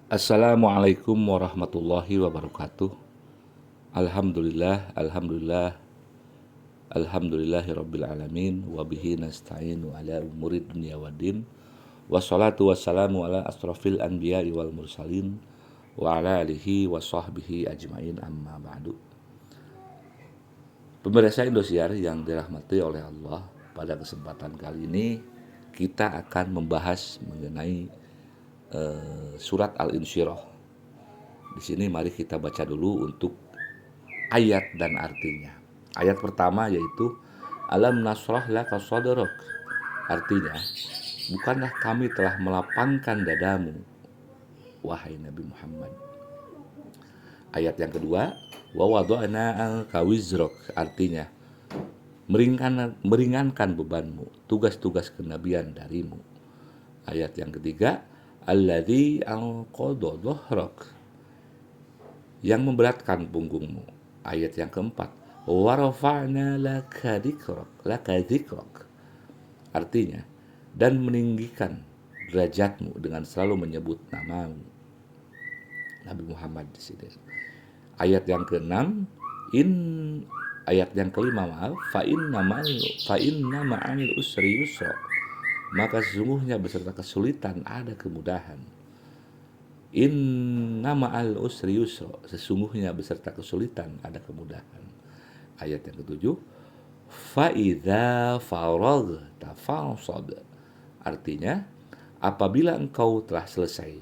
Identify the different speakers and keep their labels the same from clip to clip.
Speaker 1: Assalamualaikum warahmatullahi wabarakatuh. Alhamdulillah, alhamdulillah, alhamdulillahi rabbil alamin. Wabihi nasta'inu ala umuri dunia waddin. Wassalatu wassalamu ala asrafil anbiya'i wal mursalin. Wa ala alihi wa sahbihi ajmain amma ba'du. Pemirsa Indosiar yang dirahmati oleh Allah, pada kesempatan kali ini kita akan membahas mengenai surat Al-Insyirah. Di sini mari kita baca dulu untuk ayat dan artinya. Ayat pertama yaitu Alam nasrah laka sadrak. Artinya, bukankah kami telah melapangkan dadamu, wahai Nabi Muhammad. Ayat yang kedua, wa wada'na anka wizrak. Artinya, meringankan bebanmu, tugas-tugas kenabian darimu. Ayat yang ketiga, alladzi anqadha dhahrak, yang memberatkan punggungmu. Ayat yang keempat, wa rafa'na laka dzikrak. Artinya, dan meninggikan derajatmu dengan selalu menyebut namamu. Nabi Muhammad di sini. Ayat yang keenam, ayat yang kelima fa inna ma'al usri yusra. Maka sesungguhnya beserta kesulitan ada kemudahan. Inna ma'al usri yusra, sesungguhnya beserta kesulitan ada kemudahan. Ayat yang ketujuh, fa idza faraghta fansab. Artinya, apabila engkau telah selesai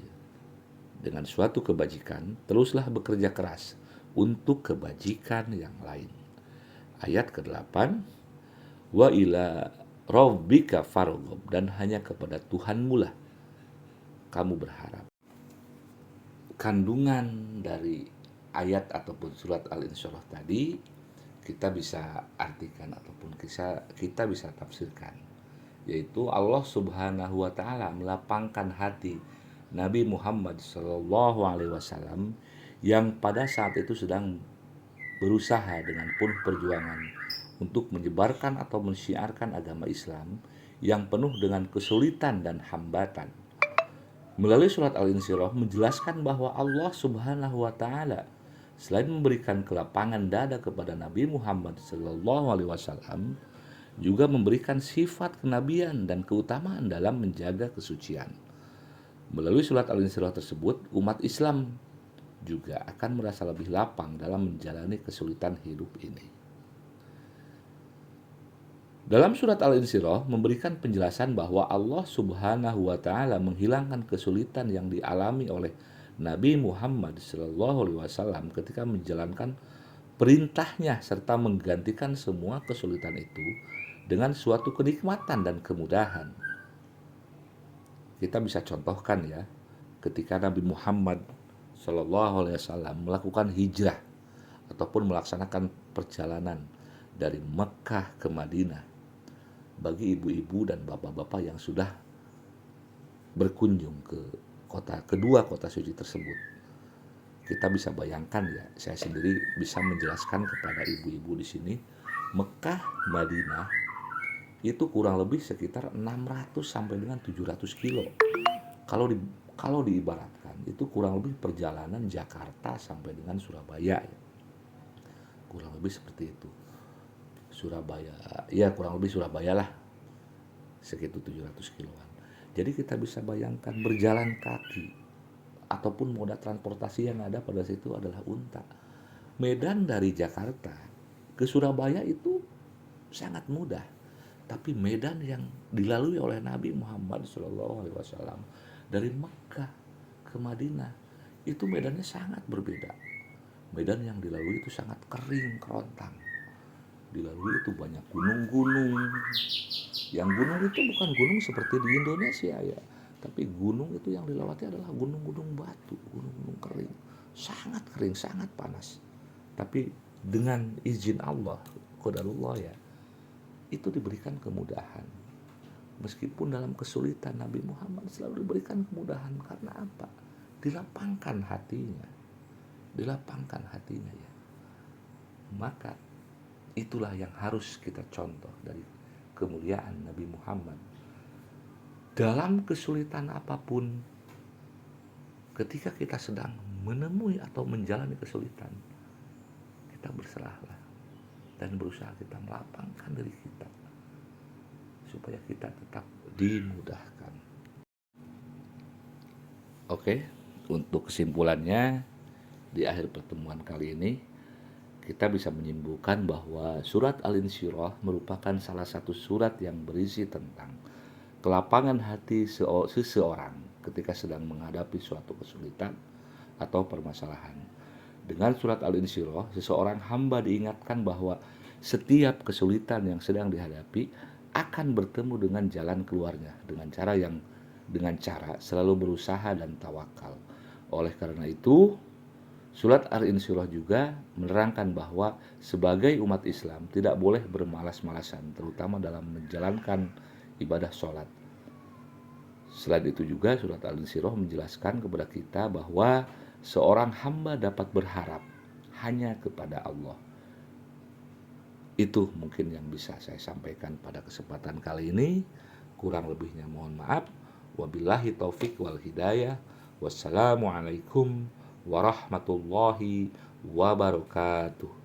Speaker 1: dengan suatu kebajikan, teruslah bekerja keras untuk kebajikan yang lain. Ayat ke-8, wa ila rabbika farghab, dan hanya kepada Tuhanmu lah kamu berharap. Kandungan dari ayat ataupun surat Al-Insyirah tadi kita bisa artikan ataupun kita bisa tafsirkan, yaitu Allah Subhanahu wa taala melapangkan hati Nabi Muhammad Shallallahu alaihi wasallam yang pada saat itu sedang berusaha dengan penuh perjuangan untuk menyebarkan atau mensyiarkan agama Islam yang penuh dengan kesulitan dan hambatan. Melalui surat Al-Insyirah menjelaskan bahwa Allah Subhanahu wa taala selain memberikan kelapangan dada kepada Nabi Muhammad sallallahu alaihi wasallam, juga memberikan sifat kenabian dan keutamaan dalam menjaga kesucian. Melalui surat Al-Insyirah tersebut, umat Islam juga akan merasa lebih lapang dalam menjalani kesulitan hidup ini. Dalam surat Al-Insyirah memberikan penjelasan bahwa Allah Subhanahu wa taala menghilangkan kesulitan yang dialami oleh Nabi Muhammad sallallahu alaihi wasallam ketika menjalankan perintahnya serta menggantikan semua kesulitan itu dengan suatu kenikmatan dan kemudahan. Kita bisa contohkan ya, ketika Nabi Muhammad sallallahu alaihi wasallam melakukan hijrah ataupun melaksanakan perjalanan dari Mekah ke Madinah. Bagi ibu-ibu dan bapak-bapak yang sudah berkunjung ke kedua kota suci tersebut, kita bisa bayangkan ya, saya sendiri bisa menjelaskan kepada ibu-ibu di sini, Mekah Madinah itu kurang lebih sekitar 600 sampai dengan 700 kilo. Kalau diibaratkan itu kurang lebih perjalanan Jakarta sampai dengan Surabaya ya. Kurang lebih seperti itu. Surabaya, ya kurang lebih Surabaya lah, sekitar 700 kiloan. Jadi kita bisa bayangkan berjalan kaki ataupun moda transportasi yang ada pada situ adalah unta. Medan dari Jakarta ke Surabaya itu sangat mudah, tapi medan yang dilalui oleh Nabi Muhammad SAW dari Mekah ke Madinah itu medannya sangat berbeda. Medan yang dilalui itu sangat kering kerontang. Dilalui itu banyak gunung-gunung. Yang gunung itu bukan gunung seperti di Indonesia ya, tapi gunung itu yang dilewati adalah gunung-gunung batu, gunung-gunung kering, sangat panas. Tapi dengan izin Allah, qadarullah ya, itu diberikan kemudahan. Meskipun dalam kesulitan, Nabi Muhammad selalu diberikan kemudahan. Karena apa? Dilapangkan hatinya. Dilapangkan hatinya ya. Maka itulah yang harus kita contoh dari kemuliaan Nabi Muhammad. Dalam kesulitan apapun, ketika kita sedang menemui atau menjalani kesulitan, kita berserahlah dan berusaha kita melapangkan diri kita supaya kita tetap dimudahkan. Oke, untuk kesimpulannya di akhir pertemuan kali ini kita bisa menyimpulkan bahwa surat Al-Insyirah merupakan salah satu surat yang berisi tentang kelapangan hati seseorang ketika sedang menghadapi suatu kesulitan atau permasalahan. Dengan surat Al-Insyirah, seseorang hamba diingatkan bahwa setiap kesulitan yang sedang dihadapi akan bertemu dengan jalan keluarnya dengan cara selalu berusaha dan tawakal. Oleh karena itu, surat Al-Insyirah juga menerangkan bahwa sebagai umat Islam tidak boleh bermalas-malasan, terutama dalam menjalankan ibadah sholat. Selain itu juga surat Al-Insyirah menjelaskan kepada kita bahwa seorang hamba dapat berharap hanya kepada Allah. Itu mungkin yang bisa saya sampaikan pada kesempatan kali ini. Kurang lebihnya mohon maaf. Wabillahi taufik wal hidayah. Wassalamualaikum warahmatullahi wabarakatuh.